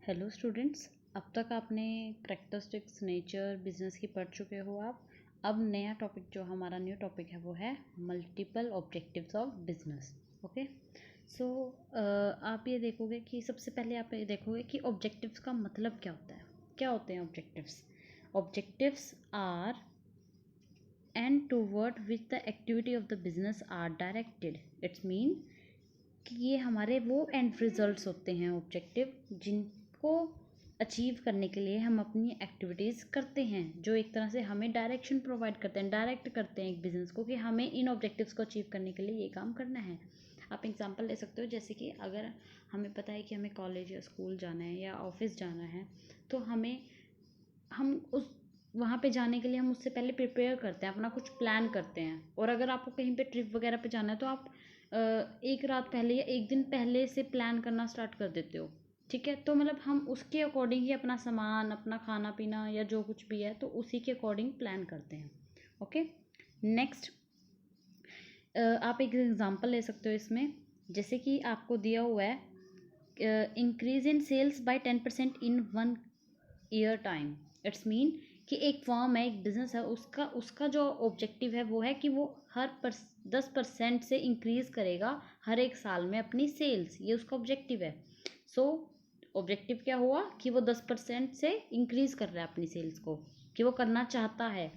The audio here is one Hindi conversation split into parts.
हेलो स्टूडेंट्स, अब तक आपने करैक्टरिस्टिक्स, नेचर, बिजनेस की पढ़ चुके हो आप। अब नया टॉपिक जो हमारा न्यू टॉपिक है वो है multiple objectives of business. Okay, so आप ये देखोगे कि सबसे पहले आप ये देखोगे कि ऑब्जेक्टिव्स का मतलब क्या होता है। क्या होते हैं objectives? Objectives are end toward which the activity of the business are directed. It's mean कि ये हमारे वो एंड रिजल्ट्स होते हैं ऑब्जेक्टिव, जिनको अचीव करने के लिए हम अपनी एक्टिविटीज़ करते हैं, जो एक तरह से हमें डायरेक्शन प्रोवाइड करते हैं, डायरेक्ट करते हैं एक बिज़नेस को कि हमें इन ऑब्जेक्टिव्स को अचीव करने के लिए ये काम करना है। आप एग्जांपल ले सकते हो, जैसे कि अगर हमें पता है कि हमें कॉलेज या स्कूल जाना है या ऑफिस जाना है, तो हम उस वहाँ पे जाने के लिए हम उससे पहले प्रिपेयर करते हैं, अपना कुछ प्लान करते हैं। और अगर आपको कहीं पे ट्रिप वगैरह पे जाना है तो आप एक रात पहले या एक दिन पहले से प्लान करना स्टार्ट कर देते हो। ठीक है, तो मतलब हम उसके अकॉर्डिंग ही अपना सामान, अपना खाना पीना या जो कुछ भी है तो उसी के अकॉर्डिंग प्लान करते हैं। ओके, नेक्स्ट आप एक एग्जांपल ले सकते हो इसमें, जैसे कि आपको दिया हुआ है increase in sales by 10% in 1 year time. It's mean कि एक फर्म है, एक बिजनेस है, उसका उसका जो ऑब्जेक्टिव है वो है कि वो 10% से इंक्रीज करेगा हर एक साल में अपनी सेल्स। ये उसका ऑब्जेक्टिव है। सो ऑब्जेक्टिव क्या हुआ कि वो 10% से इंक्रीज कर रहा है अपनी सेल्स को, कि वो करना चाहता है।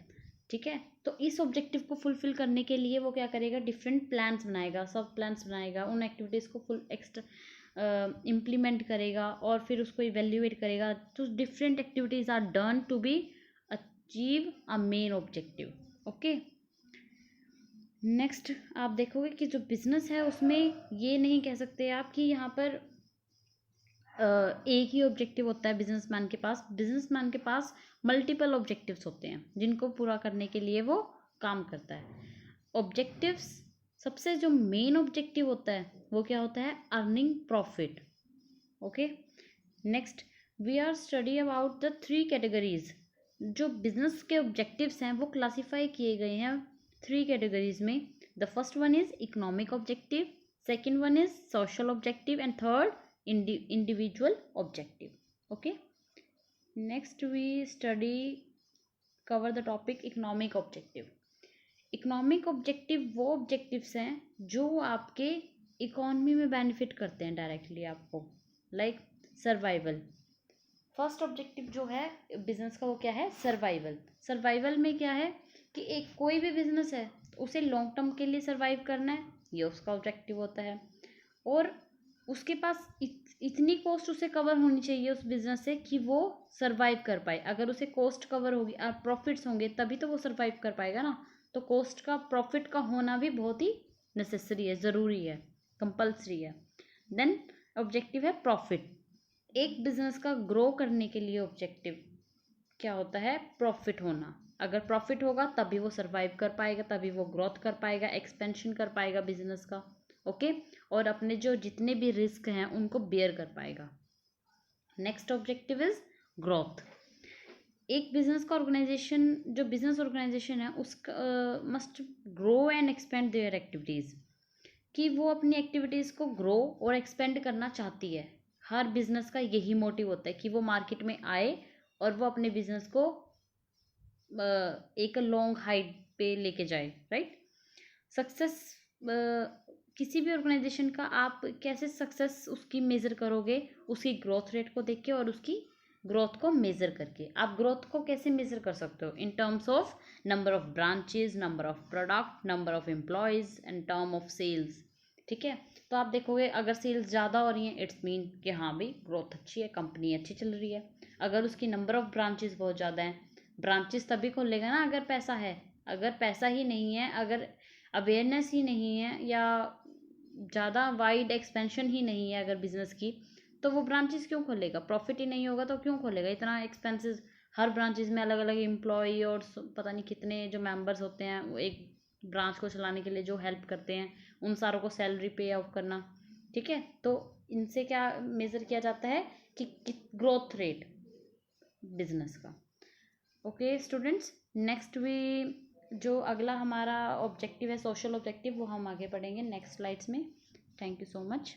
ठीक है, तो इस ऑब्जेक्टिव को फुलफिल करने के लिए वो क्या करेगा, डिफरेंट प्लान्स बनाएगा, सब प्लान्स बनाएगा, उन एक्टिविटीज़ को फुल एक्स्ट्रा इम्प्लीमेंट करेगा और फिर उसको इवेल्युएट करेगा। तो different activities are done to be achieve a main objective. Okay, next आप देखोगे कि जो बिजनेस है उसमें ये नहीं कह सकते आप कि यहाँ पर एक ही ऑब्जेक्टिव होता है बिजनेसमैन के पास। बिजनेसमैन के पास मल्टीपल ऑब्जेक्टिव्स होते हैं जिनको पूरा करने के लिए वो काम करता है। ऑब्जेक्टिव्स, सबसे जो मेन ऑब्जेक्टिव होता है वो क्या होता है, earning profit. Okay, next we are study about the 3 categories. जो बिजनेस के ऑब्जेक्टिव्स हैं वो क्लासीफाई किए गए हैं 3 कैटेगरीज में। The first one is economic objective, second one is social objective and third individual objective. Okay, next we study cover the topic economic objective. Economic objective वो ऑब्जेक्टिव्स हैं जो आपके इकोनॉमी में बेनिफिट करते हैं डायरेक्टली आपको, लाइक सर्वाइवल। फर्स्ट ऑब्जेक्टिव जो है बिजनेस का वो क्या है, सर्वाइवल। सर्वाइवल में क्या है कि एक कोई भी बिजनेस है उसे लॉन्ग टर्म के लिए सर्वाइव करना है, ये उसका ऑब्जेक्टिव होता है। और उसके पास इतनी कॉस्ट उसे कवर होनी चाहिए उस बिजनेस से कि वो सरवाइव कर पाए। अगर उसे कॉस्ट कवर होगी और प्रॉफिट्स होंगे तभी तो वो सरवाइव कर पाएगा ना। तो कॉस्ट का, प्रॉफिट का होना भी बहुत ही नेसेसरी है, ज़रूरी है, कंपल्सरी है। देन ऑब्जेक्टिव है प्रॉफिट। एक बिजनेस का ग्रो करने के लिए ऑब्जेक्टिव क्या होता है, प्रॉफिट होना। अगर प्रॉफिट होगा तभी वो सरवाइव कर पाएगा, तभी वो ग्रोथ कर पाएगा, एक्सपेंशन कर पाएगा बिजनेस का। ओके, और अपने जो जितने भी रिस्क हैं उनको बेयर कर पाएगा। Next objective is growth. एक बिजनेस का ऑर्गेनाइजेशन, जो बिजनेस ऑर्गेनाइजेशन है उसका must grow and expand there activities, कि वो अपनी एक्टिविटीज़ को ग्रो और एक्सपेंड करना चाहती है। हर बिजनेस का यही मोटिव होता है कि वो मार्केट में आए और वो अपने बिजनेस को एक लॉन्ग हाइट पे लेके जाए, राइट। सक्सेस किसी भी ऑर्गेनाइजेशन का आप कैसे सक्सेस उसकी मेज़र करोगे, उसकी ग्रोथ रेट को देख के और उसकी ग्रोथ को मेज़र करके। आप ग्रोथ को कैसे मेज़र कर सकते हो, in terms of number of branches, number of product, number of employees and term of sales. ठीक है, तो आप देखोगे अगर सेल्स ज़्यादा हो रही हैं इट्स मीन कि हाँ भाई ग्रोथ अच्छी है, कंपनी अच्छी चल रही है। अगर उसकी नंबर ऑफ ब्रांचेस बहुत ज़्यादा हैं, ब्रांचेस तभी खोलेगा ना अगर पैसा है। अगर पैसा ही नहीं है, अगर अवेयरनेस ही नहीं है, या ज़्यादा वाइड एक्सपेंशन ही नहीं है अगर बिजनेस की, तो वो ब्रांचेस क्यों खोलेगा। प्रॉफिट ही नहीं होगा तो क्यों खोलेगा। इतना एक्सपेंसेस, हर ब्रांचेस में अलग अलग एम्प्लॉय और पता नहीं कितने जो मेंबर्स होते हैं वो एक ब्रांच को चलाने के लिए जो हेल्प करते हैं, उन सारों को सैलरी पे आउट करना। ठीक है, तो इनसे क्या मेज़र किया जाता है कि ग्रोथ रेट बिजनेस का। ओके स्टूडेंट्स, नेक्स्ट वी जो अगला हमारा ऑब्जेक्टिव है सोशल ऑब्जेक्टिव, वो हम आगे पढ़ेंगे नेक्स्ट स्लाइड्स में। Thank you so much.